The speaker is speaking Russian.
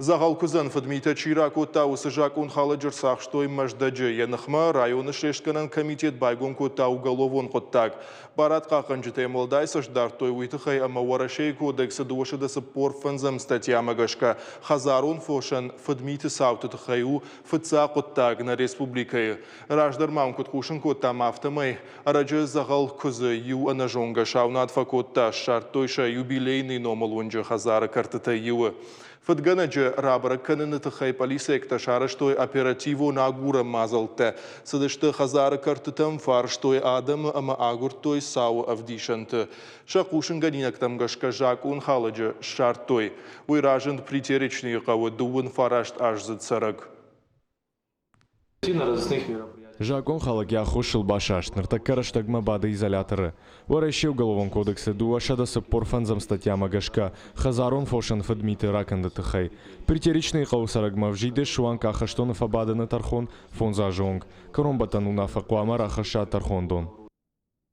Зағал күзін фыдмейті чирак оттауысы жакун халы жырсақ штой мәждаджы енықма районы шешкінің комитет байгон көтта уголовон қоттак. Барат қақын жыты емылдай сышдар той уйтықай ама варашей кодексы дуашыдасы порфынзым статьяма гашка. Хазарун фошын фыдмейті сауты тұқайу фыдса қоттак на республикай. Раждар маун көткушын көтта мафтымай. Арajы зағал күзі ю анажонға шаунат факотта шарт тойша юбилейный номал онжы хазары картыты юы. Фыдганаджы рабара кыныны тыхай полисекта шарыштой оперативу нагура мазалты. Сыдышты хазары картытым фарштой адамы ама агуртой сау авдишанты. Шакушын ганинактам гашка жак он халаджы шартой. Уйражын притеречный қавы дуын фарашт ажзы цараг. Жакон халагя хушил башаш, нартакараштагма бада изоляторы. Варащи уголовом кодексе дуашадасы порфанзам статья магашка, хазарон фошен фадмиты раканда тыхай. Притеричный қаусарагма вжиде шуан кахаштон фабада на тархон фон зажонг. Коромбатану на факуама рахаша тархондон.